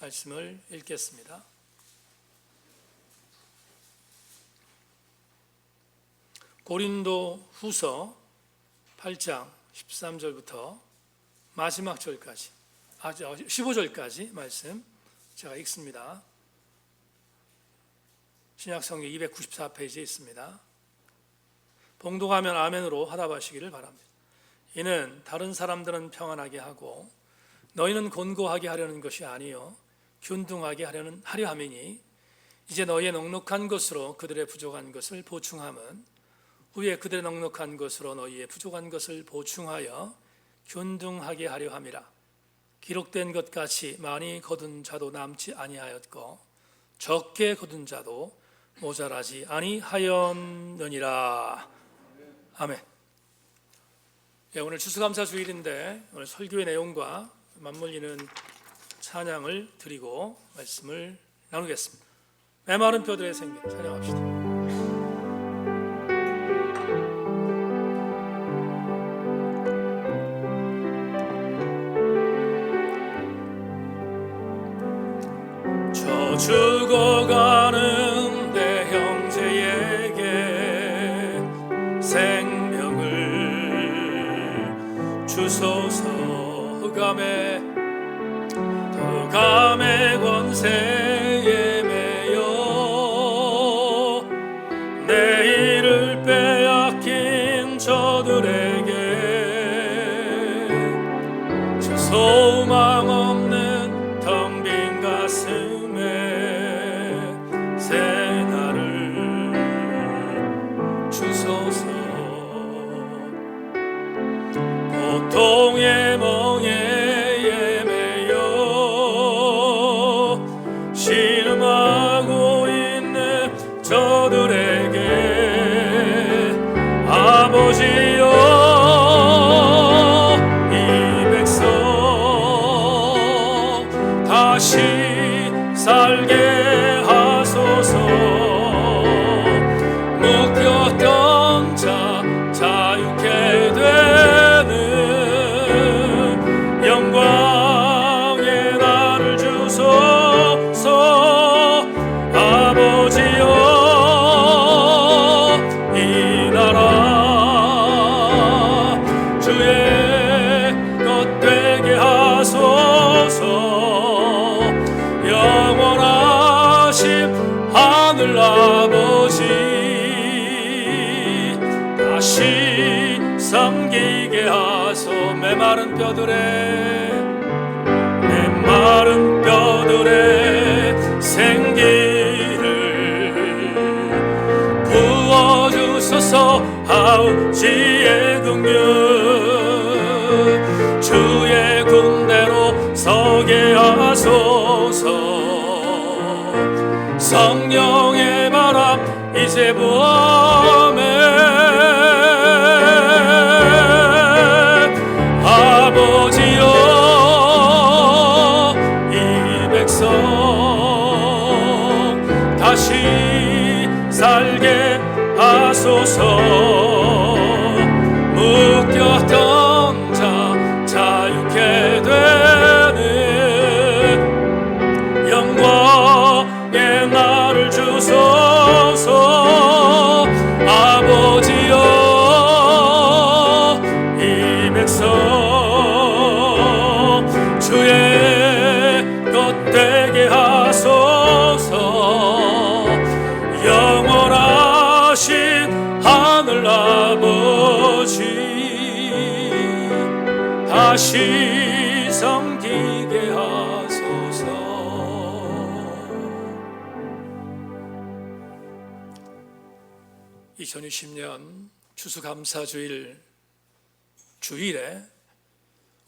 말씀을 읽겠습니다. 고린도 후서 8장 13절부터 마지막 절까지 15절까지 말씀 제가 읽습니다. 신약성경 294페이지에 있습니다. 봉독하면 아멘으로 화답하시기를 바랍니다. 이는 다른 사람들은 평안하게 하고 너희는 곤고하게 하려는 것이 아니요 균등하게 하려 함이니 이제 너희의 넉넉한 것으로 그들의 부족한 것을 보충함은 후에 그들의 넉넉한 것으로 너희의 부족한 것을 보충하여 균등하게 하려 함이라. 기록된 것 같이 많이 거둔 자도 남지 아니하였고 적게 거둔 자도 모자라지 아니하였느니라. 아멘. 오늘 추수감사주일인데 오늘 설교의 내용과 맞물리는 찬양을 드리고 말씀을 나누겠습니다. 메마른 뼈들의 생명 찬양합시다. 저 죽어가는 내 형제에게 생명을 주소서. 흑암의 권세에 매여 내일을 빼앗긴 저들에게 저 소망 없는 텅 빈 가슴에 새날을 주소서. 고통의 멍에 신음하고 있는 저들에게 아버지여 이 백성 다시 살게 하소서. 묶였던 자 자유케 되는 영광의 날을 주소서. 아버지여 이 나라 주의 것 되게 하소서. 영원하신 하늘 아버지 다시 섬기게 하소. 메마른 뼈들의 생기를 부어주소서. 아우지의 긍휼 주의 군대로 서게 하소서. 성령의 바람 이제 부어매 아버지여 다시 살게 하소서. 묶였던 자 자유케 되는 영광의 날을 주소서. 아버지여 이 백성 주의 것 되게 하소서. 영원하신 하늘 아버지 다시 섬기게 하소서. 2020년 추수감사주일 주일에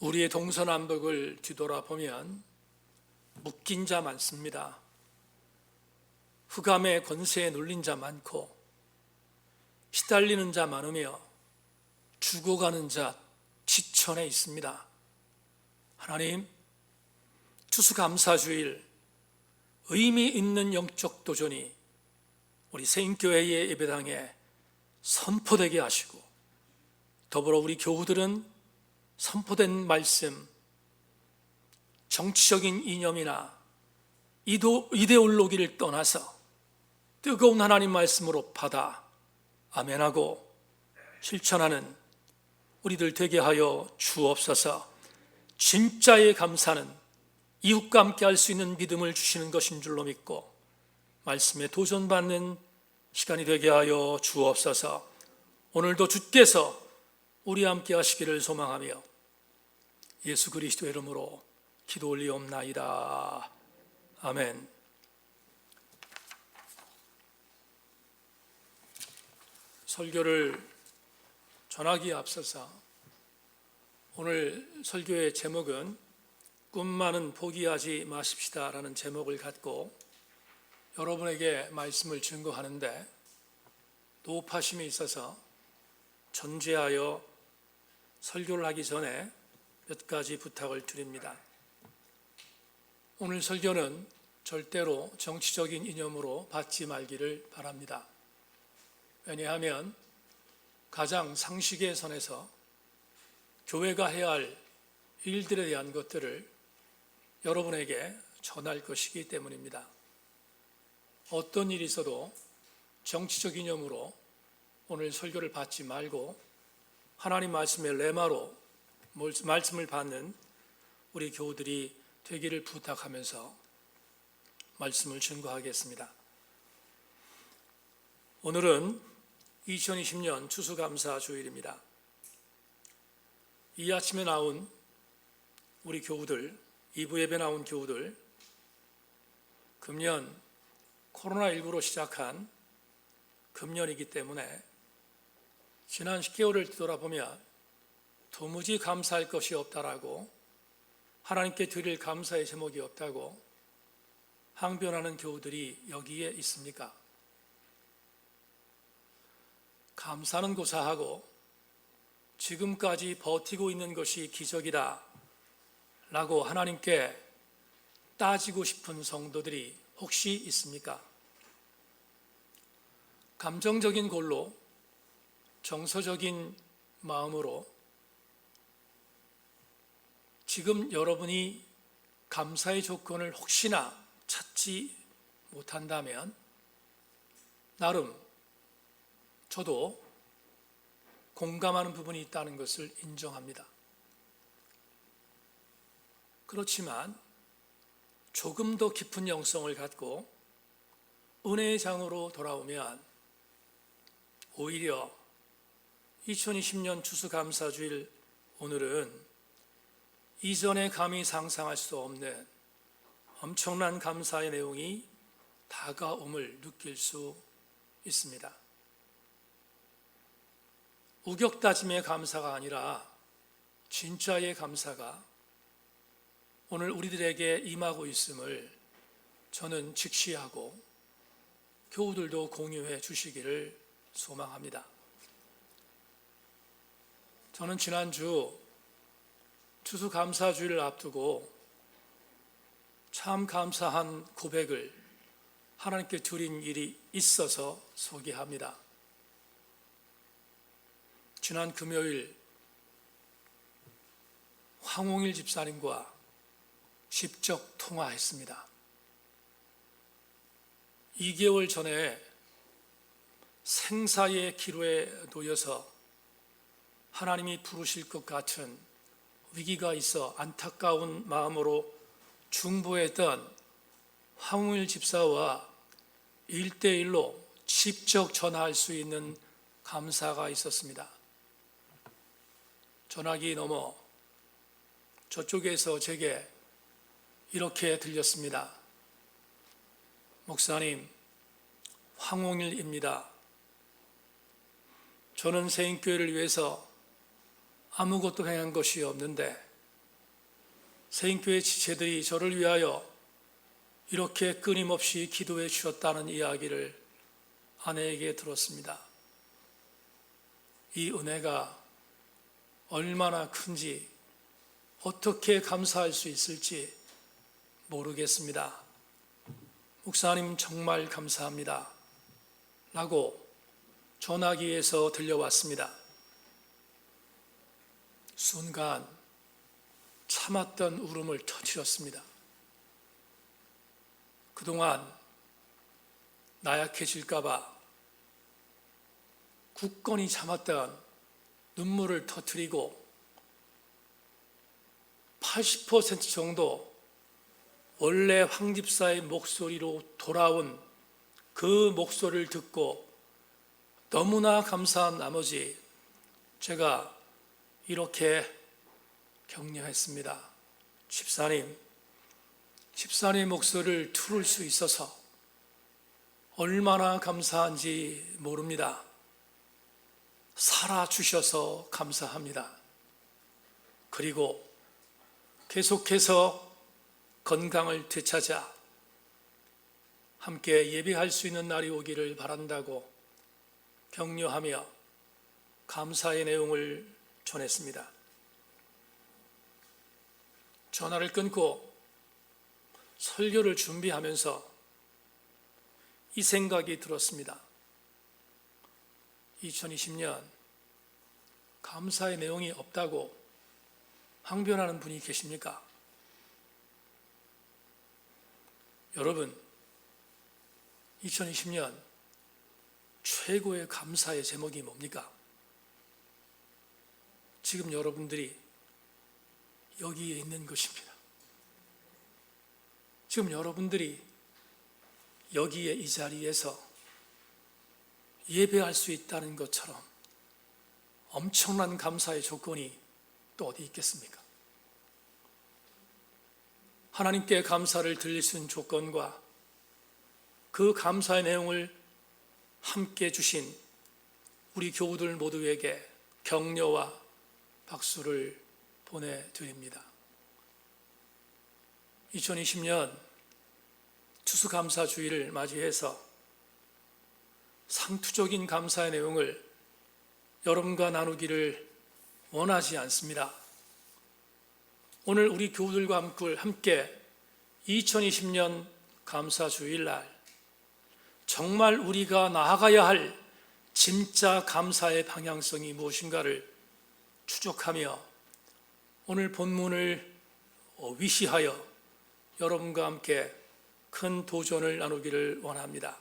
우리의 동서남북을 뒤돌아보면 묶인 자 많습니다. 흑암의 권세에 눌린 자 많고 시달리는 자 많으며 죽어가는 자 지천에 있습니다. 하나님, 추수감사주일 의미 있는 영적 도전이 우리 세인교회의 예배당에 선포되게 하시고 더불어 우리 교우들은 선포된 말씀, 정치적인 이념이나 이데올로기를 떠나서 뜨거운 하나님 말씀으로 받아 아멘하고 실천하는 우리들 되게 하여 주옵소서. 진짜의 감사는 이웃과 함께 할 수 있는 믿음을 주시는 것인 줄로 믿고 말씀에 도전받는 시간이 되게 하여 주옵소서. 오늘도 주께서 우리와 함께 하시기를 소망하며 예수 그리스도의 이름으로 기도 올리옵나이다. 아멘. 설교를 전하기에 앞서서 오늘 설교의 제목은 꿈만은 포기하지 마십시다라는 제목을 갖고 여러분에게 말씀을 증거하는데 노파심이 있어서 전제하여 설교를 하기 전에 몇 가지 부탁을 드립니다. 오늘 설교는 절대로 정치적인 이념으로 받지 말기를 바랍니다. 왜냐하면 가장 상식의 선에서 교회가 해야 할 일들에 대한 것들을 여러분에게 전할 것이기 때문입니다. 어떤 일이 있어도 정치적 이념으로 오늘 설교를 받지 말고 하나님 말씀의 레마로 말씀을 받는 우리 교우들이 되기를 부탁하면서 말씀을 증거하겠습니다. 오늘은 2020년 추수감사 주일입니다. 이 아침에 나온 우리 교우들, 2부 예배 나온 교우들, 금년 코로나19로 시작한 금년이기 때문에 지난 10개월을 뒤돌아보면 도무지 감사할 것이 없다라고, 하나님께 드릴 감사의 제목이 없다고 항변하는 교우들이 여기에 있습니까? 감사는 고사하고 지금까지 버티고 있는 것이 기적이다 라고 하나님께 따지고 싶은 성도들이 혹시 있습니까? 감정적인 골로, 정서적인 마음으로 지금 여러분이 감사의 조건을 혹시나 찾지 못한다면 나름 저도 공감하는 부분이 있다는 것을 인정합니다. 그렇지만 조금 더 깊은 영성을 갖고 은혜의 장으로 돌아오면 오히려 2020년 추수감사주일 오늘은 이전에 감히 상상할 수 없는 엄청난 감사의 내용이 다가옴을 느낄 수 있습니다. 우격다짐의 감사가 아니라 진짜의 감사가 오늘 우리들에게 임하고 있음을 저는 직시하고 교우들도 공유해 주시기를 소망합니다. 저는 지난주 추수감사주일을 앞두고 참 감사한 고백을 하나님께 드린 일이 있어서 소개합니다. 지난 금요일 황홍일 집사님과 직접 통화했습니다. 2개월 전에 생사의 기로에 놓여서 하나님이 부르실 것 같은 위기가 있어 안타까운 마음으로 중보했던 황홍일 집사와 1대1로 직접 전화할 수 있는 감사가 있었습니다. 전화기 넘어 저쪽에서 제게 이렇게 들렸습니다. 목사님, 황홍일입니다. 저는 세인교회를 위해서 아무것도 행한 것이 없는데 세인교회 지체들이 저를 위하여 이렇게 끊임없이 기도해 주셨다는 이야기를 아내에게 들었습니다. 이 은혜가 얼마나 큰지, 어떻게 감사할 수 있을지 모르겠습니다. 목사님 정말 감사합니다. 라고 전화기에서 들려왔습니다. 순간 참았던 울음을 터뜨렸습니다. 그동안 나약해질까봐 굳건히 참았던 눈물을 터뜨리고 80% 정도 원래 황 집사의 목소리로 돌아온 그 목소리를 듣고 너무나 감사한 나머지 제가 이렇게 격려했습니다. 집사님 목소리를 들을 수 있어서 얼마나 감사한지 모릅니다. 살아주셔서 감사합니다. 그리고 계속해서 건강을 되찾아 함께 예배할 수 있는 날이 오기를 바란다고 격려하며 감사의 내용을 전했습니다. 전화를 끊고 설교를 준비하면서 이 생각이 들었습니다. 2020년 감사의 내용이 없다고 항변하는 분이 계십니까? 여러분, 2020년 최고의 감사의 제목이 뭡니까? 지금 여러분들이 여기에 있는 것입니다. 지금 여러분들이 여기에 이 자리에서 예배할 수 있다는 것처럼 엄청난 감사의 조건이 또 어디 있겠습니까? 하나님께 감사를 드릴 수 있는 조건과 그 감사의 내용을 함께 주신 우리 교우들 모두에게 격려와 박수를 보내드립니다. 2020년 추수감사주의를 맞이해서 상투적인 감사의 내용을 여러분과 나누기를 원하지 않습니다. 오늘 우리 교우들과 함께 2020년 감사주일날 정말 우리가 나아가야 할 진짜 감사의 방향성이 무엇인가를 추적하며 오늘 본문을 위시하여 여러분과 함께 큰 도전을 나누기를 원합니다.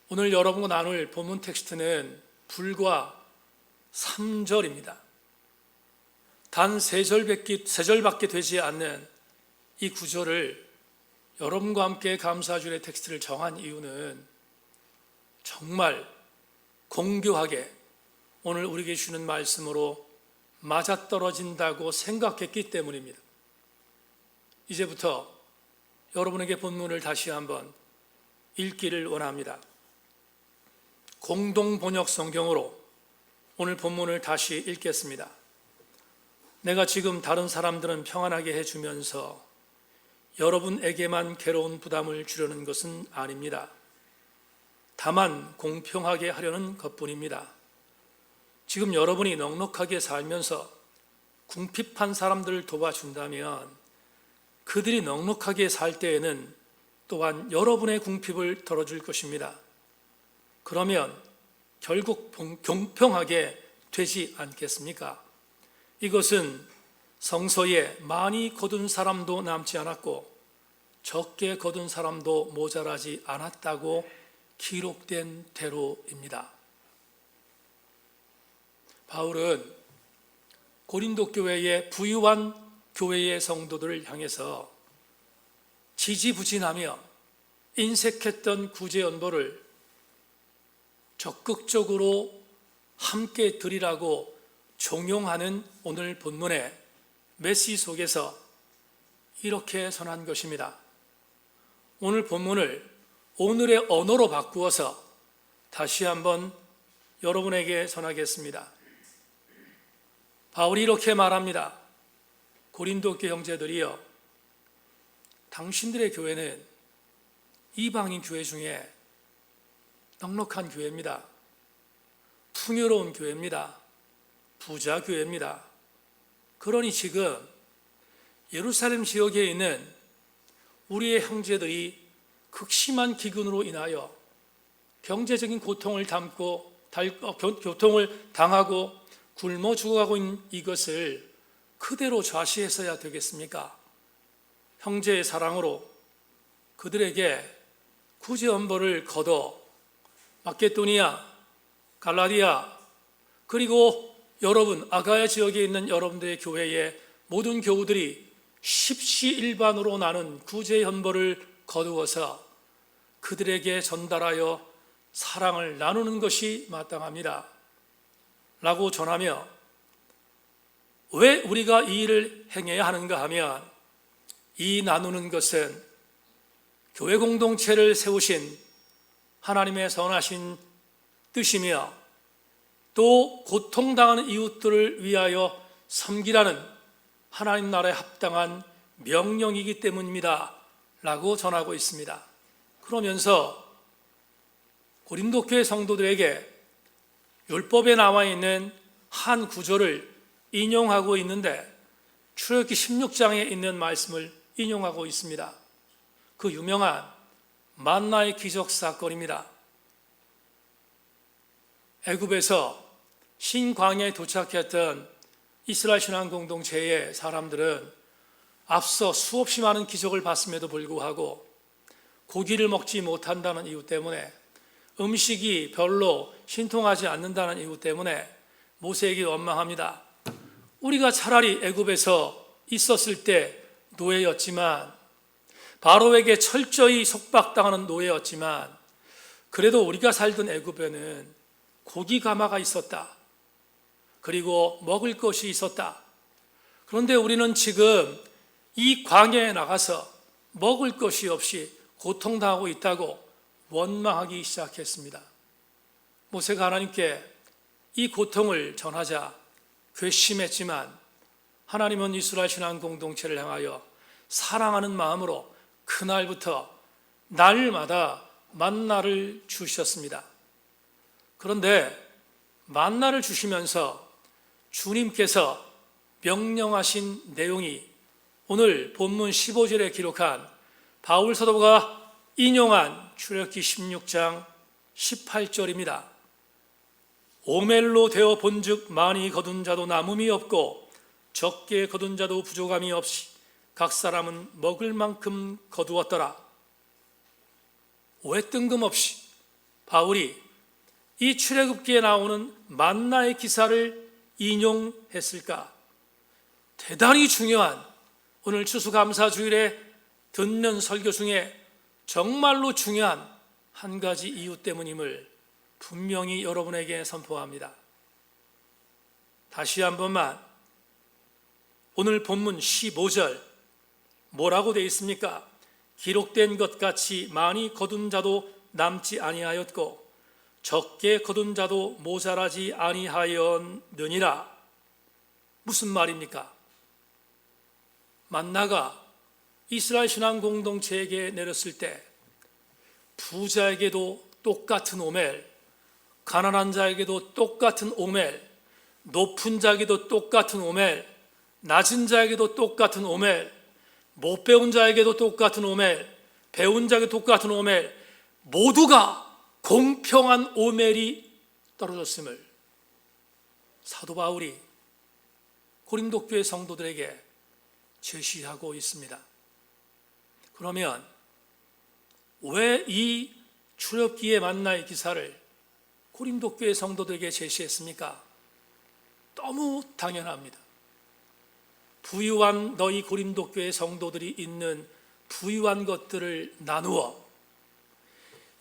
오늘 여러분과 나눌 본문 텍스트는 불과 3절입니다. 단 3절밖에 되지 않는 이 구절을 여러분과 함께 감사주일의 텍스트를 정한 이유는 정말 공교하게 오늘 우리에게 주는 말씀으로 맞아떨어진다고 생각했기 때문입니다. 이제부터 여러분에게 본문을 다시 한번 읽기를 원합니다. 공동번역 성경으로 오늘 본문을 다시 읽겠습니다. 내가 지금 다른 사람들은 평안하게 해주면서 여러분에게만 괴로운 부담을 주려는 것은 아닙니다. 다만 공평하게 하려는 것뿐입니다. 지금 여러분이 넉넉하게 살면서 궁핍한 사람들을 도와준다면 그들이 넉넉하게 살 때에는 또한 여러분의 궁핍을 덜어줄 것입니다. 그러면 결국 공평하게 되지 않겠습니까? 이것은 성서에 많이 거둔 사람도 남지 않았고 적게 거둔 사람도 모자라지 않았다고 기록된 대로입니다. 바울은 고린도 교회의 부유한 교회의 성도들을 향해서 지지부진하며 인색했던 구제연보를 적극적으로 함께 드리라고 종용하는 오늘 본문의 메시지 속에서 이렇게 전한 것입니다. 오늘 본문을 오늘의 언어로 바꾸어서 다시 한번 여러분에게 전하겠습니다. 바울이 이렇게 말합니다. 고린도 교회 형제들이여, 당신들의 교회는 이방인 교회 중에 넉넉한 교회입니다. 풍요로운 교회입니다. 부자 교회입니다. 그러니 지금 예루살렘 지역에 있는 우리의 형제들이 극심한 기근으로 인하여 경제적인 고통을 당하고 굶어 죽어가고 있는 이것을 그대로 좌시했어야 되겠습니까? 형제의 사랑으로 그들에게 구제헌벌을 거둬 마케도니아, 갈라디아, 그리고 여러분 아가야 지역에 있는 여러분들의 교회의 모든 교우들이 십시일반으로 나눈 구제헌벌을 거두어서 그들에게 전달하여 사랑을 나누는 것이 마땅합니다 라고 전하며, 왜 우리가 이 일을 행해야 하는가 하면, 이 나누는 것은 교회 공동체를 세우신 하나님의 선하신 뜻이며, 또 고통당하는 이웃들을 위하여 섬기라는 하나님 나라에 합당한 명령이기 때문입니다 라고 전하고 있습니다. 그러면서 고린도 교회 성도들에게 율법에 나와 있는 한 구절을 인용하고 있는데, 출애굽기 16장에 있는 말씀을 인용하고 있습니다. 그 유명한 만나의 기적 사건입니다. 애굽에서 신광야에 도착했던 이스라엘 신앙 공동체의 사람들은 앞서 수없이 많은 기적을 봤음에도 불구하고 고기를 먹지 못한다는 이유 때문에, 음식이 별로 신통하지 않는다는 이유 때문에 모세에게 원망합니다. 우리가 차라리 애굽에서 있었을 때 노예였지만, 바로에게 철저히 속박당하는 노예였지만, 그래도 우리가 살던 애굽에는 고기 가마가 있었다. 그리고 먹을 것이 있었다. 그런데 우리는 지금 이 광야에 나가서 먹을 것이 없이 고통당하고 있다고 원망하기 시작했습니다. 모세가 하나님께 이 고통을 전하자 괘씸했지만, 하나님은 이스라엘 신앙 공동체를 향하여 사랑하는 마음으로 그날부터 날마다 만나를 주셨습니다. 그런데 만나를 주시면서 주님께서 명령하신 내용이 오늘 본문 15절에 기록한 바울 사도가 인용한 출애굽기 16장 18절입니다. 오멜로 되어 본즉 많이 거둔 자도 남음이 없고 적게 거둔 자도 부족함이 없이 각 사람은 먹을 만큼 거두었더라. 왜 뜬금없이 바울이 이 출애굽기에 나오는 만나의 기사를 인용했을까? 대단히 중요한, 오늘 추수감사주일에 듣는 설교 중에 정말로 중요한 한 가지 이유 때문임을 분명히 여러분에게 선포합니다. 다시 한 번만, 오늘 본문 15절 뭐라고 되어 있습니까? 기록된 것 같이 많이 거둔 자도 남지 아니하였고 적게 거둔 자도 모자라지 아니하였느니라. 무슨 말입니까? 만나가 이스라엘 신앙 공동체에게 내렸을 때 부자에게도 똑같은 오멜, 가난한 자에게도 똑같은 오멜, 높은 자에게도 똑같은 오멜, 낮은 자에게도 똑같은 오멜, 못 배운 자에게도 똑같은 오멜, 배운 자에게 똑같은 오멜, 모두가 공평한 오멜이 떨어졌음을 사도 바울이 고린도 교회 성도들에게 제시하고 있습니다. 그러면 왜 이 출애굽기의 만나의 기사를 고린도 교회 성도들에게 제시했습니까? 너무 당연합니다. 부유한 너희 고린도 교회 성도들이 있는 부유한 것들을 나누어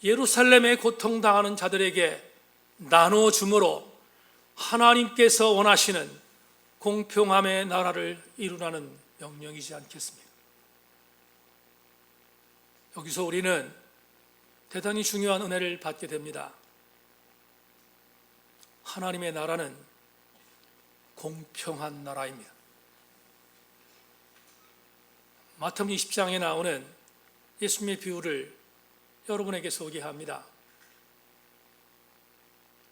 예루살렘에 고통당하는 자들에게 나누어 주므로 하나님께서 원하시는 공평함의 나라를 이루라는 명령이지 않겠습니까? 여기서 우리는 대단히 중요한 은혜를 받게 됩니다. 하나님의 나라는 공평한 나라입니다. 마태복음 20장에 나오는 예수님의 비유를 여러분에게 소개합니다.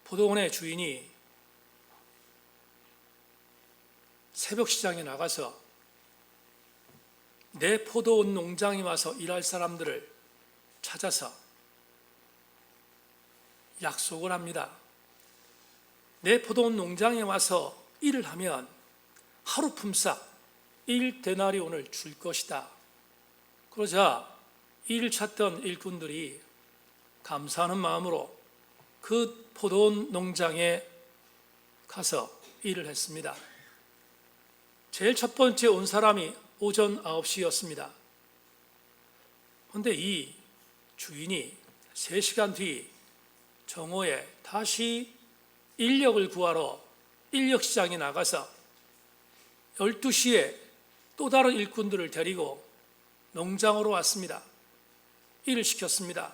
포도원의 주인이 새벽 시장에 나가서 내 포도원 농장에 와서 일할 사람들을 찾아서 약속을 합니다. 내 포도원 농장에 와서 일을 하면 하루 품삯 1데나리온을 줄 것이다. 그러자 일을 찾던 일꾼들이 감사하는 마음으로 그 포도원 농장에 가서 일을 했습니다. 제일 첫 번째 온 사람이 오전 9시였습니다. 그런데 이 주인이 3시간 뒤 정오에 다시 인력을 구하러 인력시장에 나가서 12시에 또 다른 일꾼들을 데리고 농장으로 왔습니다. 일을 시켰습니다.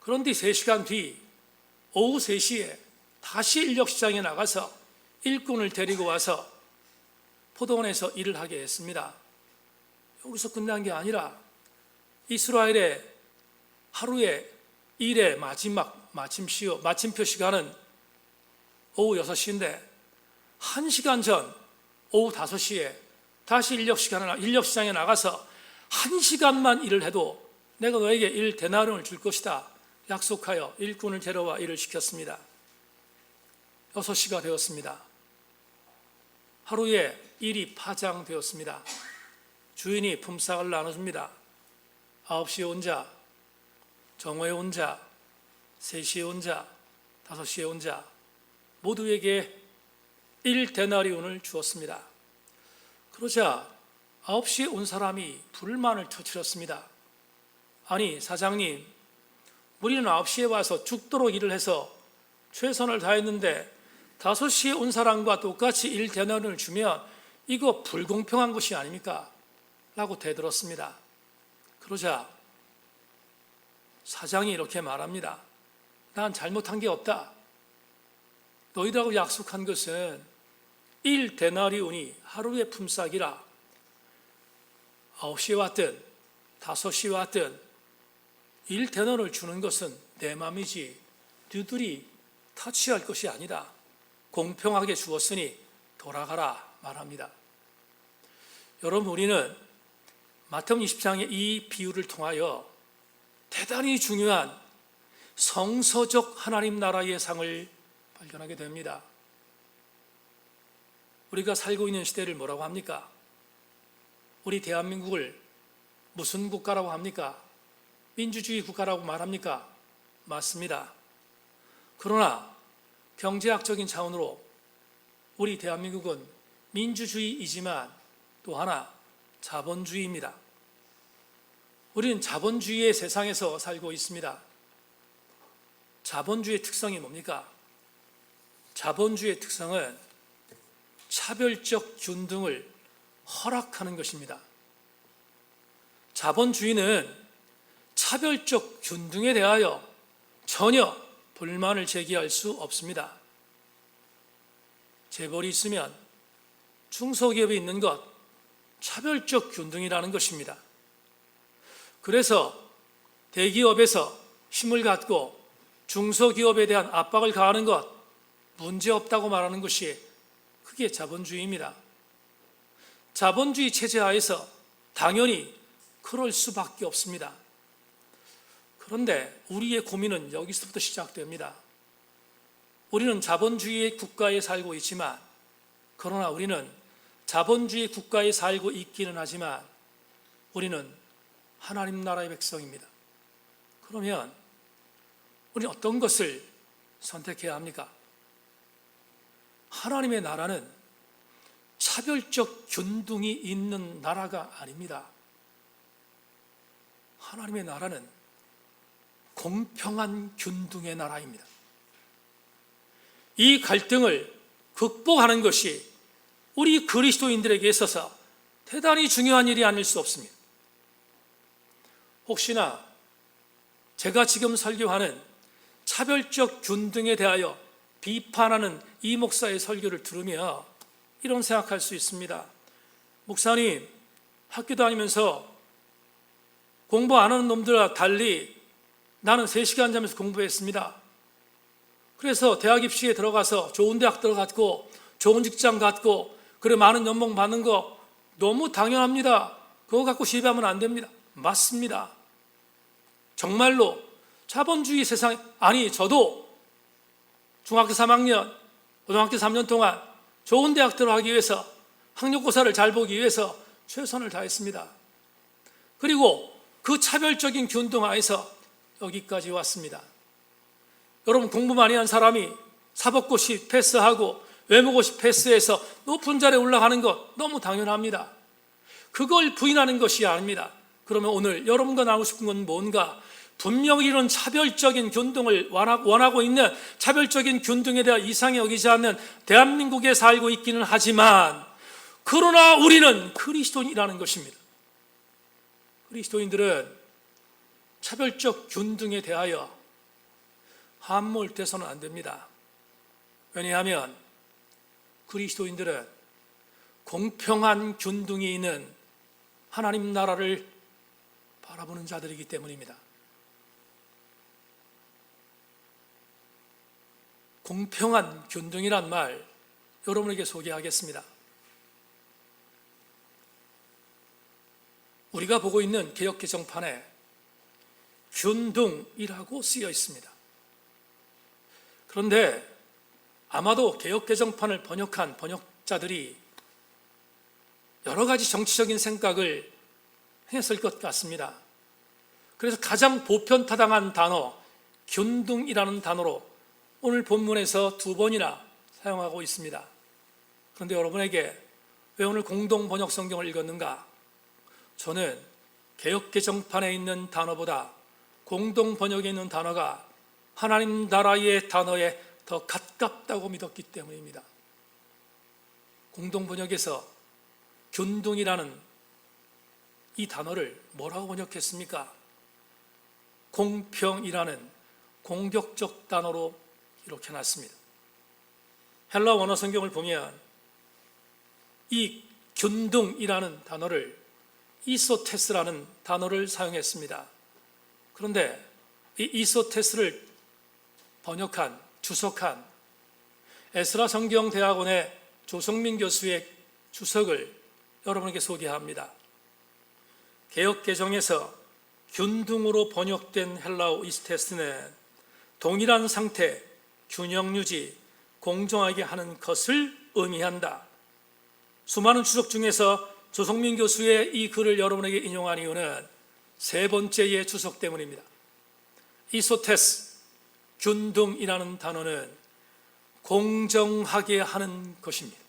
그런데 3시간 뒤 오후 3시에 다시 인력시장에 나가서 일꾼을 데리고 와서 포도원에서 일을 하게 했습니다. 여기서 끝난 게 아니라 이스라엘의 하루의 일의 마침표 시간은 오후 6시인데 1시간 전 오후 5시에 다시 인력시장에 나가서 1시간만 일을 해도 내가 너에게 1데나리온을 줄 것이다 약속하여 일꾼을 데려와 일을 시켰습니다. 6시가 되었습니다. 하루에 일이 파장되었습니다. 주인이 품삯을 나눠줍니다. 9시에 온 자, 정오에 온 자, 3시에 온 자, 5시에 온 자 모두에게 1데나리온을 주었습니다. 그러자 9시에 온 사람이 불만을 터뜨렸습니다. 아니 사장님, 우리는 9시에 와서 죽도록 일을 해서 최선을 다했는데 5시에 온 사람과 똑같이 1데나리온을 주면 이거 불공평한 것이 아닙니까? 라고 대들었습니다. 그러자 사장이 이렇게 말합니다. 난 잘못한 게 없다. 너희들하고 약속한 것은 1데나리온이 하루의 품삯이라 9시에 왔든 5시에 왔든 1데나리온을 주는 것은 내 맘이지 너희들이 타치할 것이 아니다. 공평하게 주었으니 돌아가라 말합니다. 여러분, 우리는 마태복음 20장의 이 비유를 통하여 대단히 중요한 성서적 하나님 나라의 상을 발견하게 됩니다. 우리가 살고 있는 시대를 뭐라고 합니까? 우리 대한민국을 무슨 국가라고 합니까? 민주주의 국가라고 말합니까? 맞습니다. 그러나 경제학적인 차원으로 우리 대한민국은 민주주의이지만 또 하나 자본주의입니다. 우리는 자본주의의 세상에서 살고 있습니다. 자본주의의 특성이 뭡니까? 자본주의의 특성은 차별적 균등을 허락하는 것입니다. 자본주의는 차별적 균등에 대하여 전혀 불만을 제기할 수 없습니다. 재벌이 있으면 중소기업이 있는 것, 차별적 균등이라는 것입니다. 그래서 대기업에서 힘을 갖고 중소기업에 대한 압박을 가하는 것, 문제없다고 말하는 것이 그게 자본주의입니다. 자본주의 체제 하에서 당연히 그럴 수밖에 없습니다. 그런데 우리의 고민은 여기서부터 시작됩니다. 우리는 자본주의 국가에 살고 있지만, 그러나 우리는 자본주의 국가에 살고 있기는 하지만 우리는 하나님 나라의 백성입니다. 그러면 우리는 어떤 것을 선택해야 합니까? 하나님의 나라는 차별적 균등이 있는 나라가 아닙니다. 하나님의 나라는 공평한 균등의 나라입니다. 이 갈등을 극복하는 것이 우리 그리스도인들에게 있어서 대단히 중요한 일이 아닐 수 없습니다. 혹시나 제가 지금 설교하는 차별적 균등에 대하여 비판하는 이 목사의 설교를 들으며 이런 생각할 수 있습니다. 목사님, 학교 다니면서 공부 안 하는 놈들과 달리 나는 3시간 자면서 공부했습니다. 그래서 대학 입시에 들어가서 좋은 대학 들어갔고 좋은 직장 갖고 그래 많은 연봉 받는 거 너무 당연합니다. 그거 갖고 시비하면 안 됩니다. 맞습니다. 정말로 자본주의 세상, 아니 저도 중학교 3학년, 고등학교 3년 동안 좋은 대학 들어가기 위해서 학력고사를 잘 보기 위해서 최선을 다했습니다. 그리고 그 차별적인 균등 하에서 여기까지 왔습니다. 여러분, 공부 많이 한 사람이 사법고시 패스하고 외모고시 패스해서 높은 자리에 올라가는 것 너무 당연합니다. 그걸 부인하는 것이 아닙니다. 그러면 오늘 여러분과 나누고 싶은 건 뭔가? 분명히 이런 차별적인 균등을 원하고 있는, 차별적인 균등에 대한 이상히 여기지 않는 대한민국에 살고 있기는 하지만, 그러나 우리는 그리스도인이라는 것입니다. 그리스도인들은 차별적 균등에 대하여 함몰돼서는 안 됩니다. 왜냐하면 그리스도인들은 공평한 균등이 있는 하나님 나라를 바라보는 자들이기 때문입니다. 공평한 균등이란 말 여러분에게 소개하겠습니다. 우리가 보고 있는 개역 개정판에 균등이라고 쓰여 있습니다. 그런데 아마도 개역 개정판을 번역한 번역자들이 여러 가지 정치적인 생각을 했을 것 같습니다. 그래서 가장 보편타당한 단어 균등이라는 단어로 오늘 본문에서 2번이나 사용하고 있습니다. 그런데 여러분에게 왜 오늘 공동 번역 성경을 읽었는가? 저는 개역 개정판에 있는 단어보다 공동 번역에 있는 단어가 하나님 나라의 단어에 더 가깝다고 믿었기 때문입니다. 공동 번역에서 균등이라는 이 단어를 뭐라고 번역했습니까? 공평이라는 공격적 단어로 이렇게 놨습니다. 헬라 원어 성경을 보면 이 균등이라는 단어를 이소테스라는 단어를 사용했습니다. 그런데 이 이소테스를 번역한, 주석한 에스라 성경대학원의 조성민 교수의 주석을 여러분에게 소개합니다. 개역 개정에서 균등으로 번역된 헬라어 이스테스는 동일한 상태, 균형 유지, 공정하게 하는 것을 의미한다. 수많은 주석 중에서 조성민 교수의 이 글을 여러분에게 인용한 이유는 세 번째의 주석 때문입니다. 이소테스, 균등이라는 단어는 공정하게 하는 것입니다.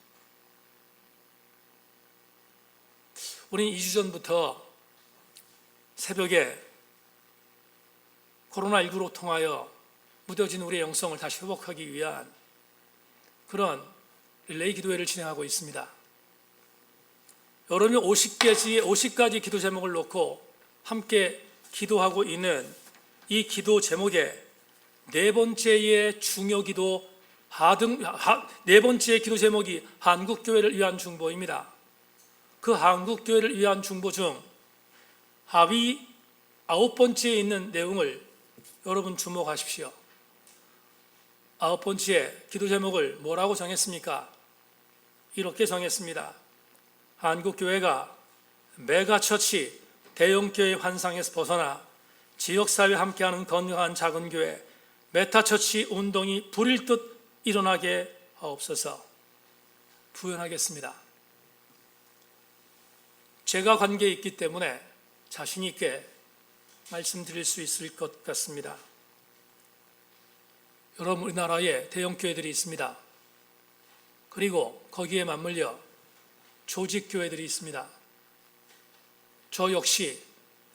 우리는 2주 전부터 새벽에 코로나19로 통하여 무뎌진 우리의 영성을 다시 회복하기 위한 그런 릴레이 기도회를 진행하고 있습니다. 여러분이 50가지 기도 제목을 놓고 함께 기도하고 있는 이 기도 제목에 네 번째의 중요 기도 네 번째 기도 제목이 한국교회를 위한 중보입니다. 그 한국교회를 위한 중보 중 하위 9번째에 있는 내용을 여러분 주목하십시오. 9번째 기도 제목을 뭐라고 정했습니까? 이렇게 정했습니다. 한국교회가 메가처치, 대형교회 환상에서 벗어나 지역사회와 함께하는 건강한 작은 교회, 메타처치 운동이 불일 듯 일어나게 하옵소서. 부연하겠습니다. 제가 관계에 있기 때문에 자신 있게 말씀드릴 수 있을 것 같습니다. 여러분, 우리나라에 대형교회들이 있습니다. 그리고 거기에 맞물려 조직교회들이 있습니다. 저 역시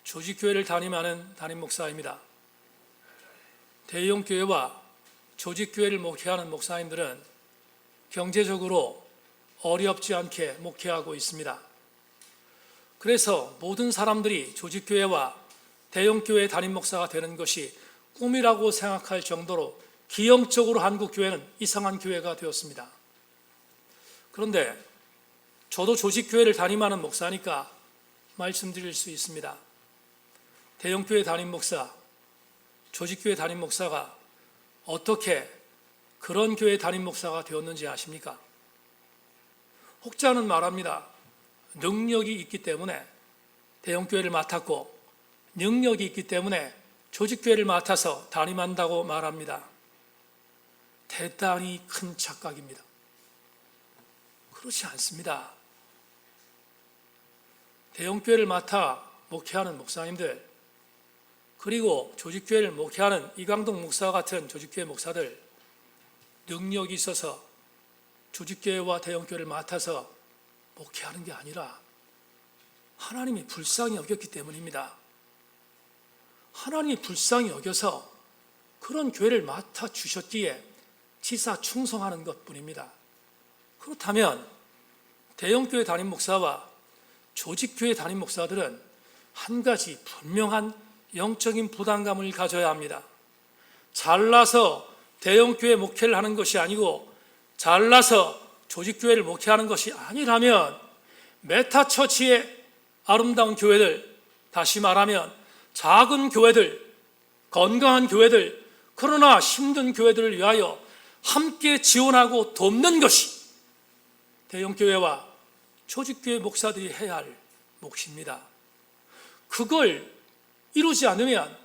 조직교회를 담임하는 담임 목사입니다. 대형교회와 조직교회를 목회하는 목사님들은 경제적으로 어렵지 않게 목회하고 있습니다. 그래서 모든 사람들이 조직교회와 대형교회 담임 목사가 되는 것이 꿈이라고 생각할 정도로 기형적으로 한국교회는 이상한 교회가 되었습니다. 그런데 저도 조직교회를 담임하는 목사니까 말씀드릴 수 있습니다. 대형교회 담임 목사, 조직교회 담임 목사가 어떻게 그런 교회 담임 목사가 되었는지 아십니까? 혹자는 말합니다. 능력이 있기 때문에 대형교회를 맡았고 능력이 있기 때문에 조직교회를 맡아서 담임한다고 말합니다. 대단히 큰 착각입니다. 그렇지 않습니다. 대형교회를 맡아 목회하는 목사님들, 그리고 조직교회를 목회하는 이광동 목사와 같은 조직교회 목사들, 능력이 있어서 조직교회와 대형교회를 맡아서 목회하는 게 아니라 하나님이 불쌍히 여겼기 때문입니다. 하나님이 불쌍히 여겨서 그런 교회를 맡아주셨기에 지사 충성하는 것뿐입니다. 그렇다면 대형교회 담임 목사와 조직교회 담임 목사들은 한 가지 분명한 영적인 부담감을 가져야 합니다. 잘나서 대형교회 목회를 하는 것이 아니고 잘나서 조직교회를 목회하는 것이 아니라면 메타처치의 아름다운 교회들, 다시 말하면 작은 교회들, 건강한 교회들, 그러나 힘든 교회들을 위하여 함께 지원하고 돕는 것이 대형교회와 조직교회 목사들이 해야 할 몫입니다. 그걸 이루지 않으면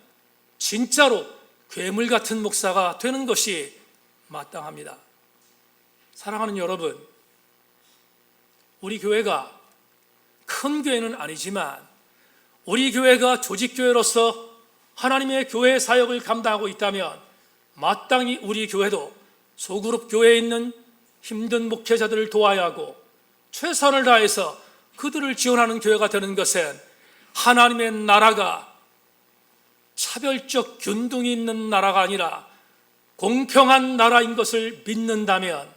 진짜로 괴물 같은 목사가 되는 것이 마땅합니다. 사랑하는 여러분, 우리 교회가 큰 교회는 아니지만 우리 교회가 조직교회로서 하나님의 교회 사역을 감당하고 있다면 마땅히 우리 교회도 소그룹 교회에 있는 힘든 목회자들을 도와야 하고 최선을 다해서 그들을 지원하는 교회가 되는 것은 하나님의 나라가 차별적 균등이 있는 나라가 아니라 공평한 나라인 것을 믿는다면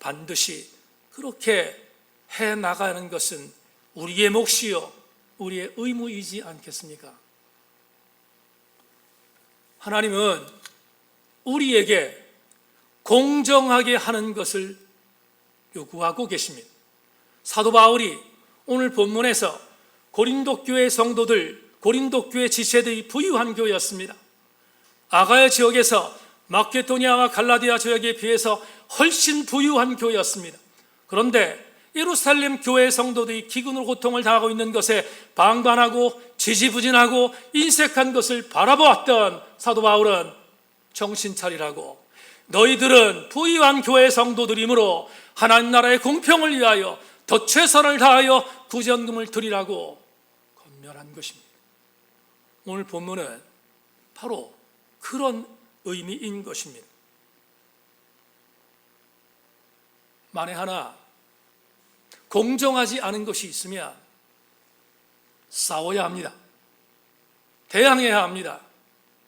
반드시 그렇게 해 나가는 것은 우리의 몫이요 우리의 의무이지 않겠습니까? 하나님은 우리에게 공정하게 하는 것을 요구하고 계십니다. 사도 바울이 오늘 본문에서 고린도 교회 성도들, 고린도 교회 지체들이 부유한 교회였습니다. 아가야 지역에서 마케도니아와 갈라디아 지역에 비해서 훨씬 부유한 교회였습니다. 그런데 예루살렘 교회 성도들이 기근으로 고통을 당하고 있는 것에 방관하고 지지부진하고 인색한 것을 바라보았던 사도 바울은 정신 차리라고, 너희들은 부유한 교회 성도들이므로 하나님 나라의 공평을 위하여 더 최선을 다하여 구전금을 드리라고 권면한 것입니다. 오늘 본문은 바로 그런 의미인 것입니다. 만에 하나 공정하지 않은 것이 있으면 싸워야 합니다. 대항해야 합니다.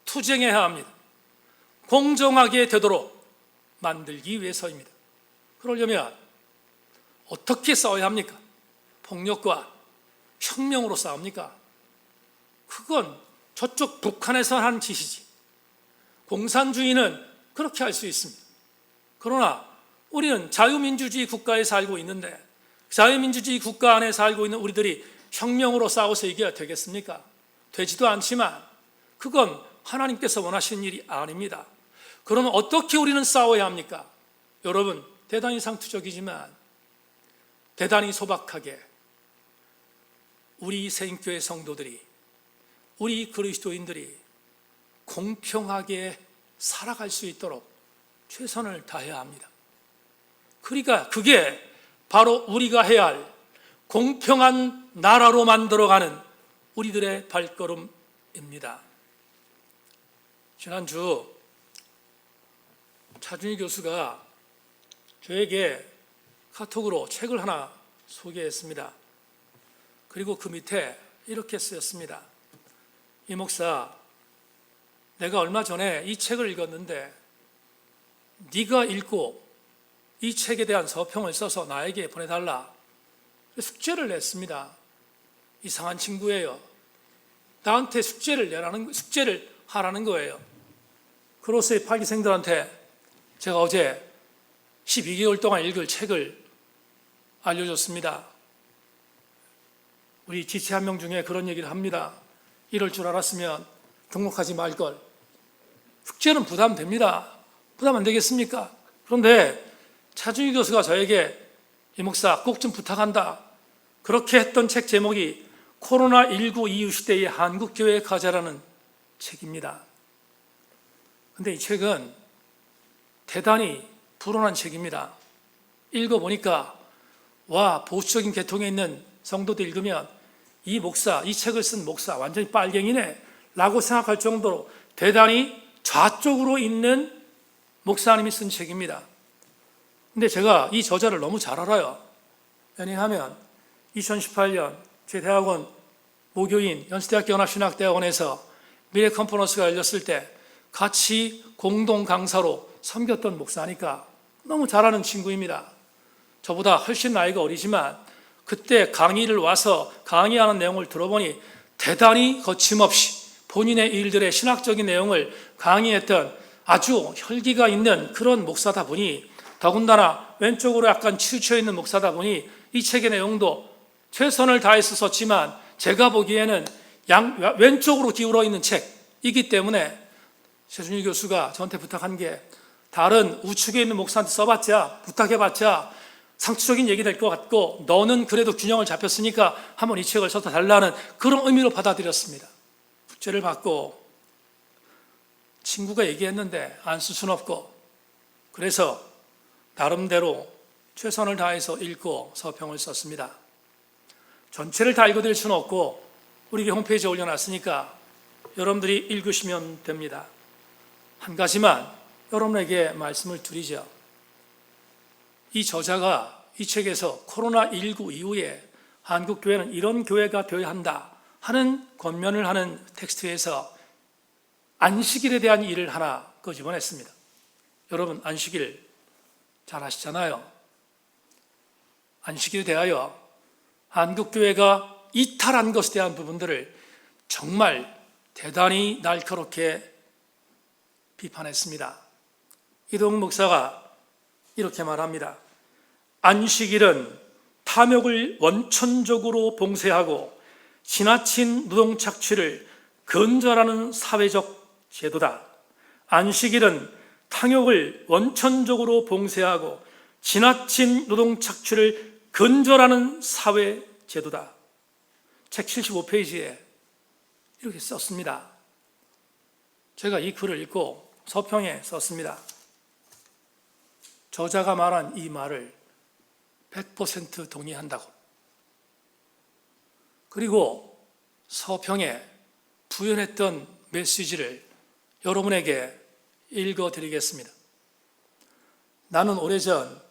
투쟁해야 합니다. 공정하게 되도록 만들기 위해서입니다. 그러려면 어떻게 싸워야 합니까? 폭력과 혁명으로 싸웁니까? 그건 저쪽 북한에서 한 짓이지. 공산주의는 그렇게 할 수 있습니다. 그러나 우리는 자유민주주의 국가에 살고 있는데 자유민주주의 국가 안에 살고 있는 우리들이 혁명으로 싸워서 이겨야 되겠습니까? 되지도 않지만 그건 하나님께서 원하시는 일이 아닙니다. 그러면 어떻게 우리는 싸워야 합니까? 여러분, 대단히 상투적이지만 대단히 소박하게 우리 세인교회 성도들이, 우리 그리스도인들이 공평하게 살아갈 수 있도록 최선을 다해야 합니다. 그러니까 그게 바로 우리가 해야 할 공평한 나라로 만들어가는 우리들의 발걸음입니다. 지난주 차준희 교수가 저에게 카톡으로 책을 하나 소개했습니다. 그리고 그 밑에 이렇게 쓰였습니다. 이 목사, 내가 얼마 전에 이 책을 읽었는데 네가 읽고 이 책에 대한 서평을 써서 나에게 보내달라. 숙제를 냈습니다. 이상한 친구예요. 나한테 숙제를 하라는 거예요. 그로서의 파기생들한테 제가 어제 12개월 동안 읽을 책을 알려줬습니다. 우리 지체 한 명 중에 그런 얘기를 합니다. 이럴 줄 알았으면 등록하지 말걸. 숙제는 부담됩니다. 부담 안 되겠습니까? 그런데 차준희 교수가 저에게 이 목사 꼭 좀 부탁한다. 그렇게 했던 책 제목이 코로나19 이후 시대의 한국교회의 과제라는 책입니다. 그런데 이 책은 대단히 불온한 책입니다. 읽어보니까 와, 보수적인 계통에 있는 성도들 읽으면 이 목사, 이 책을 쓴 목사 완전히 빨갱이네 라고 생각할 정도로 대단히 좌쪽으로 있는 목사님이 쓴 책입니다. 근데 제가 이 저자를 너무 잘 알아요. 왜냐하면 2018년 제 대학원 모교인 연세대학교 연합신학대학원에서 미래 컨퍼런스가 열렸을 때 같이 공동 강사로 섬겼던 목사니까 너무 잘 아는 친구입니다. 저보다 훨씬 나이가 어리지만 그때 강의를 와서 강의하는 내용을 들어보니 대단히 거침없이 본인의 일들의 신학적인 내용을 강의했던 아주 혈기가 있는 그런 목사다 보니, 더군다나 왼쪽으로 약간 치우쳐 있는 목사다 보니 이 책의 내용도 최선을 다해서 썼지만 제가 보기에는 왼쪽으로 기울어 있는 책이기 때문에 최준일 교수가 저한테 부탁한 게, 다른 우측에 있는 목사한테 부탁해봤자 상투적인 얘기 될 것 같고 너는 그래도 균형을 잡혔으니까 한번 이 책을 써서 달라는 그런 의미로 받아들였습니다. 숙제를 받고 친구가 얘기했는데 안 쓸 수는 없고, 그래서 나름대로 최선을 다해서 읽고 서평을 썼습니다. 전체를 다 읽어드릴 수는 없고 우리 홈페이지에 올려놨으니까 여러분들이 읽으시면 됩니다. 한 가지만 여러분에게 말씀을 드리죠. 이 저자가 이 책에서 코로나19 이후에 한국교회는 이런 교회가 되어야 한다 하는 권면을 하는 텍스트에서 안식일에 대한 일을 하나 끄집어냈습니다. 여러분 안식일 잘 아시잖아요. 안식일에 대하여 한국교회가 이탈한 것에 대한 부분들을 정말 대단히 날카롭게 비판했습니다. 이동욱 목사가 이렇게 말합니다. 안식일은 탐욕을 원천적으로 봉쇄하고 지나친 노동 착취를 근절하는 사회적 제도다. 안식일은 탐욕을 원천적으로 봉쇄하고 지나친 노동 착취를 근절하는 사회 제도다. 책 75페이지에 이렇게 썼습니다. 제가 이 글을 읽고 서평에 썼습니다. 저자가 말한 이 말을 100% 동의한다고. 그리고 서평에 부연했던 메시지를 여러분에게 읽어드리겠습니다. 나는 오래전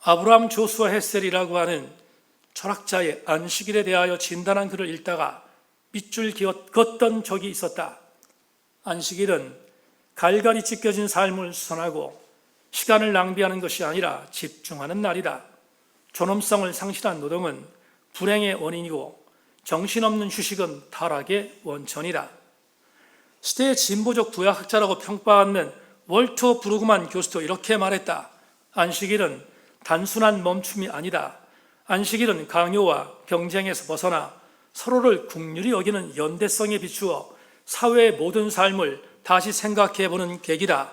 아브라함 조슈아 헤셀이라고 하는 철학자의 안식일에 대하여 진단한 글을 읽다가 밑줄 그었던 적이 있었다. 안식일은 갈갈이 찢겨진 삶을 수선하고 시간을 낭비하는 것이 아니라 집중하는 날이다. 존엄성을 상실한 노동은 불행의 원인이고 정신없는 휴식은 타락의 원천이다. 시대의 진보적 부학자라고 평가받는 월터 브루그만 교수도 이렇게 말했다. 안식일은 단순한 멈춤이 아니다. 안식일은 강요와 경쟁에서 벗어나 서로를 긍휼히 여기는 연대성에 비추어 사회의 모든 삶을 다시 생각해보는 계기다.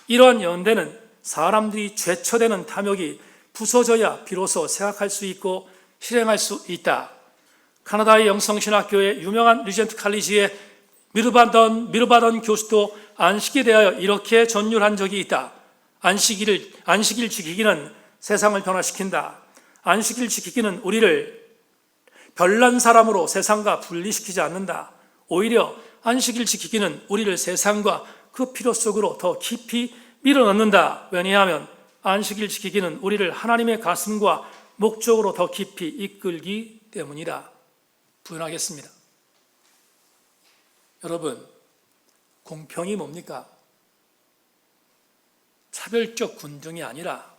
이러한 연대는 사람들이 죄처되는 탐욕이 부서져야 비로소 생각할 수 있고 실행할 수 있다. 카나다의 영성신학교의 유명한 리젠트 칼리지의 미르바던 교수도 안식에 대하여 이렇게 전율한 적이 있다. 안식일 지키기는 세상을 변화시킨다. 안식일 지키기는 우리를 별난 사람으로 세상과 분리시키지 않는다. 오히려 안식일 지키기는 우리를 세상과 그 필요 속으로 더 깊이 밀어넣는다. 왜냐하면 안식일 지키기는 우리를 하나님의 가슴과 목적으로 더 깊이 이끌기 때문이다. 부연하겠습니다. 여러분, 공평이 뭡니까? 차별적 균등이 아니라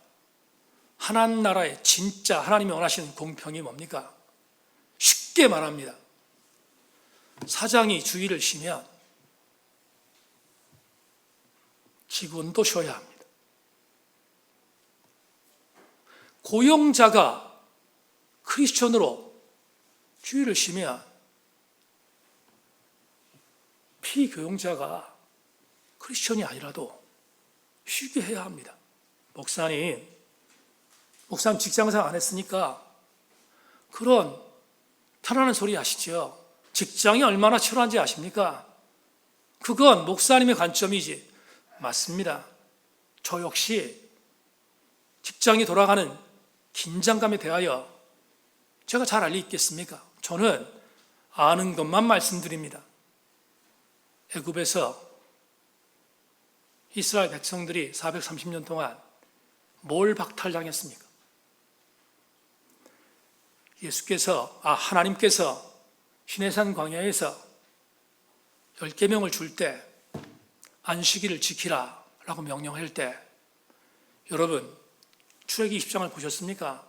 하나님 나라의 진짜 하나님이 원하시는 공평이 뭡니까? 쉽게 말합니다. 사장이 주의를 쉬면 직원도 쉬어야 합니다. 고용자가 크리스천으로 주의를 쉬면 피교용자가 크리스천이 아니라도 쉬게 해야 합니다. 목사님 직장생활 안 했으니까 그런 편안한 소리 아시죠? 직장이 얼마나 치열한지 아십니까? 그건 목사님의 관점이지. 맞습니다. 저 역시 직장이 돌아가는 긴장감에 대하여 제가 잘 알리 있겠습니까? 저는 아는 것만 말씀드립니다. 애굽에서 이스라엘 백성들이 430년 동안 뭘 박탈당했습니까? 하나님께서 시내산 광야에서 10계명을 줄 때 안식일을 지키라 라고 명령할 때, 여러분 출애기 20장을 보셨습니까?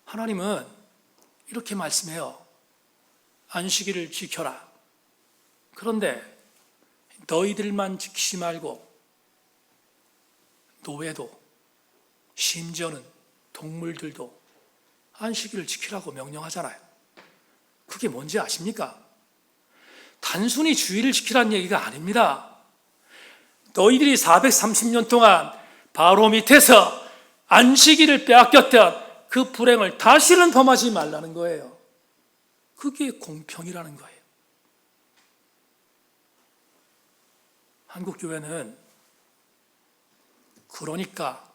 하나님은 이렇게 말씀해요. 안식일을 지켜라. 그런데 너희들만 지키지 말고 노예도, 심지어는 동물들도 안식일을 지키라고 명령하잖아요. 그게 뭔지 아십니까? 단순히 주일을 지키라는 얘기가 아닙니다. 너희들이 430년 동안 바로 밑에서 안식일을 빼앗겼던 그 불행을 다시는 범하지 말라는 거예요. 그게 공평이라는 거예요. 한국교회는 그러니까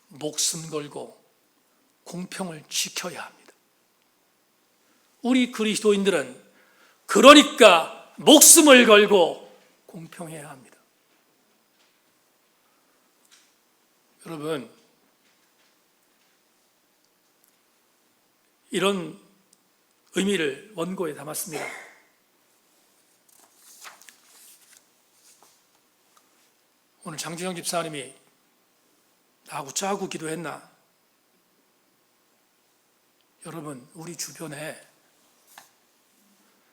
목숨 걸고 공평을 지켜야 합니다. 우리 그리스도인들은 그러니까 목숨을 걸고 공평해야 합니다. 여러분, 이런 의미를 원고에 담았습니다. 오늘 장진영 집사님이 나하고 짜고 기도했나? 여러분, 우리 주변에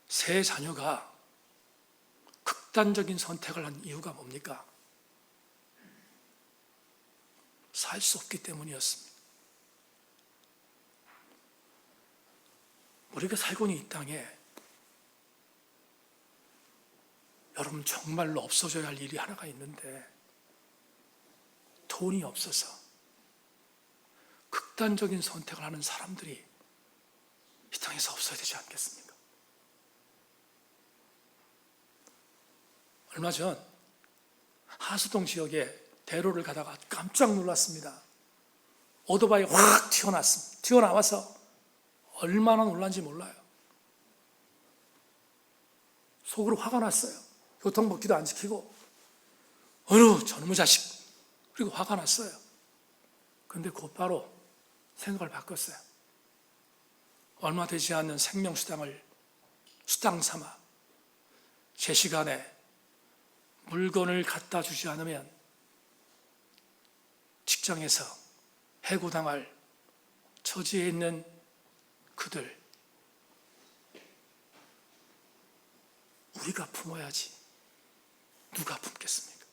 세 자녀가 극단적인 선택을 한 이유가 뭡니까? 살 수 없기 때문이었습니다. 우리가 살고 있는 이 땅에 여러분 정말로 없어져야 할 일이 하나가 있는데, 돈이 없어서 극단적인 선택을 하는 사람들이 이 땅에서 없어야 되지 않겠습니까? 얼마 전 하수동 지역에 대로를 가다가 깜짝 놀랐습니다. 오토바이 확 튀어나와서 얼마나 놀란지 몰라요. 속으로 화가 났어요. 교통법규도 안 지키고 어느 저놈의 자식, 그리고 화가 났어요. 그런데 곧바로 생각을 바꿨어요. 얼마 되지 않는 생명수당을 수당 삼아 제 시간에 물건을 갖다 주지 않으면 직장에서 해고당할 처지에 있는 그들, 우리가 품어야지 누가 품겠습니까?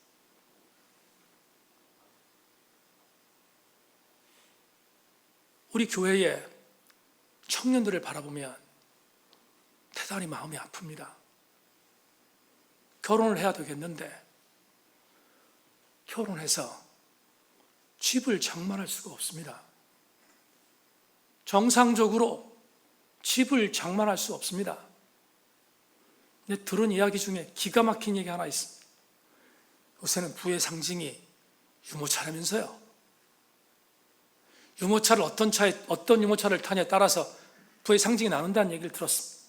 우리 교회의 청년들을 바라보면 대단히 마음이 아픕니다. 결혼을 해야 되겠는데 결혼해서 집을 장만할 수가 없습니다. 정상적으로 집을 장만할 수 없습니다. 근데 들은 이야기 중에 기가 막힌 얘기 하나 있습니다. 요새는 부의 상징이 유모차라면서요. 유모차를 어떤 유모차를 타냐에 따라서 부의 상징이 나눈다는 얘기를 들었습니다.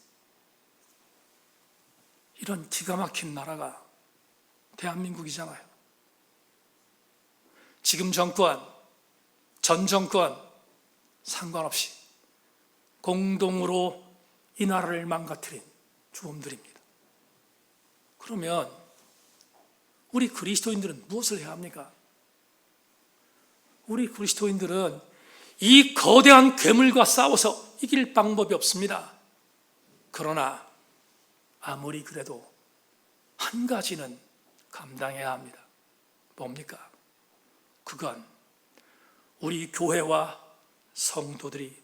이런 기가 막힌 나라가 대한민국이잖아요. 지금 정권, 전 정권 상관없이 공동으로 이 나라를 망가뜨린 주범들입니다. 그러면 우리 그리스도인들은 무엇을 해야 합니까? 우리 그리스도인들은 이 거대한 괴물과 싸워서 이길 방법이 없습니다. 그러나 아무리 그래도 한 가지는 감당해야 합니다. 뭡니까? 그건 우리 교회와 성도들이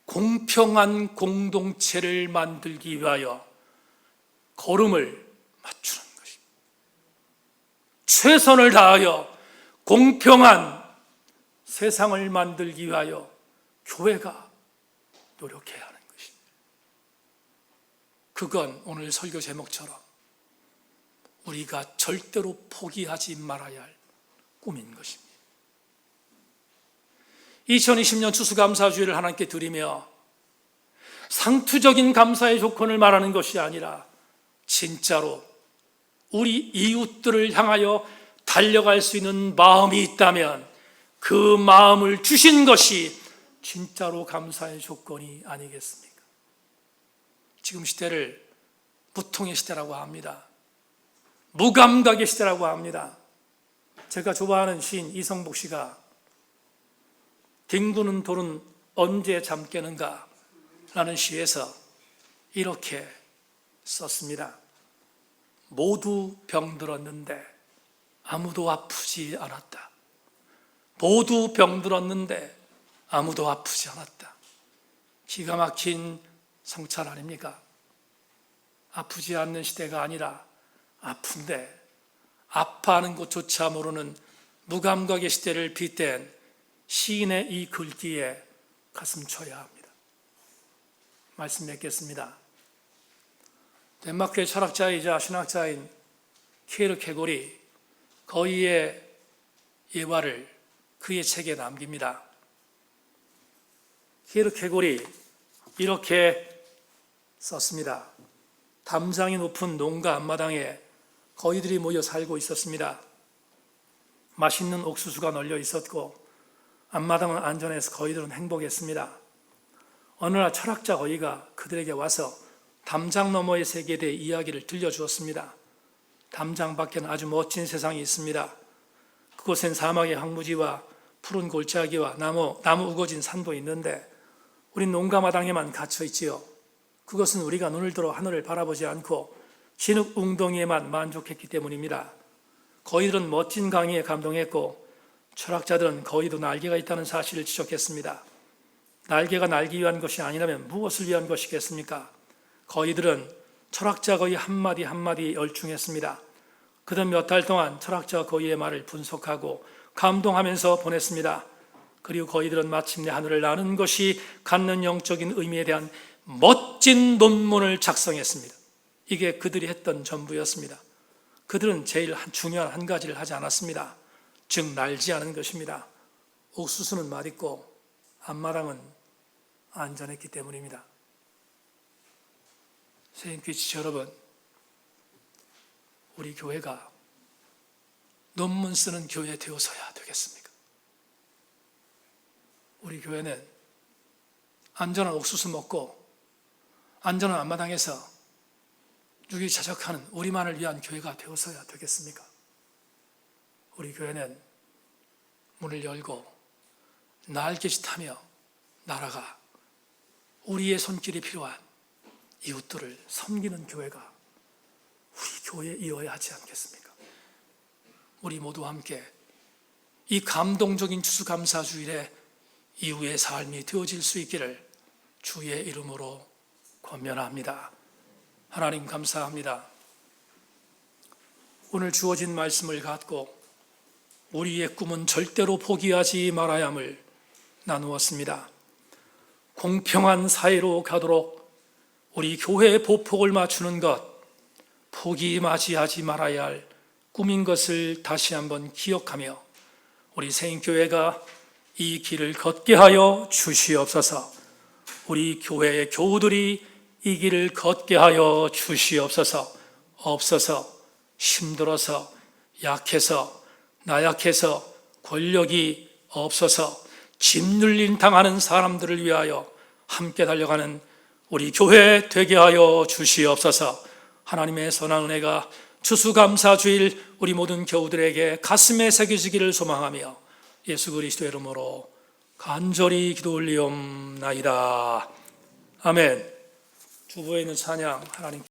공평한 공동체를 만들기 위하여 걸음을 맞추는 것입니다. 최선을 다하여 공평한 세상을 만들기 위하여 교회가 노력해야 하는 것입니다. 그건 오늘 설교 제목처럼 우리가 절대로 포기하지 말아야 할 꿈인 것입니다. 2020년 추수감사주의를 하나님께 드리며 상투적인 감사의 조건을 말하는 것이 아니라 진짜로 우리 이웃들을 향하여 달려갈 수 있는 마음이 있다면 그 마음을 주신 것이 진짜로 감사의 조건이 아니겠습니까? 지금 시대를 무통의 시대라고 합니다. 무감각의 시대라고 합니다. 제가 좋아하는 시인 이성복 씨가 뒹구는 돌은 언제 잠 깨는가 라는 시에서 이렇게 썼습니다. 모두 병들었는데 아무도 아프지 않았다. 모두 병들었는데 아무도 아프지 않았다. 기가 막힌 성찰 아닙니까? 아프지 않는 시대가 아니라 아픈데 아파하는 것조차 모르는 무감각의 시대를 빗댄 시인의 이 글귀에 가슴 쳐야 합니다. 말씀 맺겠습니다. 덴마크의 철학자이자 신학자인 키에르케고르이 거의의 예화를 그의 책에 남깁니다. 키에르케고르이 이렇게 썼습니다. 담장이 높은 농가 앞마당에 거위들이 모여 살고 있었습니다. 맛있는 옥수수가 널려 있었고 앞마당은 안전해서 거위들은 행복했습니다. 어느 날 철학자 거위가 그들에게 와서 담장 너머의 세계에 대해 이야기를 들려주었습니다. 담장 밖에는 아주 멋진 세상이 있습니다. 그곳엔 사막의 황무지와 푸른 골짜기와 나무 우거진 산도 있는데 우린 농가 마당에만 갇혀 있지요. 그것은 우리가 눈을 들어 하늘을 바라보지 않고 진흙 웅덩이에만 만족했기 때문입니다. 거위들은 멋진 강의에 감동했고 철학자들은 거위도 날개가 있다는 사실을 지적했습니다. 날개가 날기 위한 것이 아니라면 무엇을 위한 것이겠습니까? 거위들은 철학자 거위 한마디 한마디에 열중했습니다. 그들은 몇 달 동안 철학자 거위의 말을 분석하고 감동하면서 보냈습니다. 그리고 거위들은 마침내 하늘을 나는 것이 갖는 영적인 의미에 대한 멋진 논문을 작성했습니다. 이게 그들이 했던 전부였습니다. 그들은 제일 중요한 한 가지를 하지 않았습니다. 즉 날지 않은 것입니다. 옥수수는 맛있고 앞마당은 안전했기 때문입니다. 세인퀴치 여러분, 우리 교회가 논문 쓰는 교회 되어서야 되겠습니까? 우리 교회는 안전한 옥수수 먹고 안전한 앞마당에서 유기자적하는 우리만을 위한 교회가 되어서야 되겠습니까? 우리 교회는 문을 열고 날개짓하며 나라가 우리의 손길이 필요한 이웃들을 섬기는 교회가 우리 교회에 이어야 하지 않겠습니까? 우리 모두 함께 이 감동적인 추수감사주일에 이후의 삶이 되어질 수 있기를 주의 이름으로 권면합니다. 하나님 감사합니다. 오늘 주어진 말씀을 갖고 우리의 꿈은 절대로 포기하지 말아야 함을 나누었습니다. 공평한 사회로 가도록 우리 교회의 보폭을 맞추는 것, 포기맞이하지 말아야 할 꿈인 것을 다시 한번 기억하며 우리 세인교회가 이 길을 걷게 하여 주시옵소서. 우리 교회의 교우들이 이 길을 걷게 하여 주시옵소서. 없어서, 힘들어서, 약해서, 나약해서, 권력이 없어서 짓눌림 당하는 사람들을 위하여 함께 달려가는 우리 교회 되게 하여 주시옵소서. 하나님의 선한 은혜가 추수감사주일 우리 모든 교우들에게 가슴에 새겨지기를 소망하며 예수 그리스도의 이름으로 간절히 기도 올리옵나이다. 아멘. 주보에 있는 찬양 하나님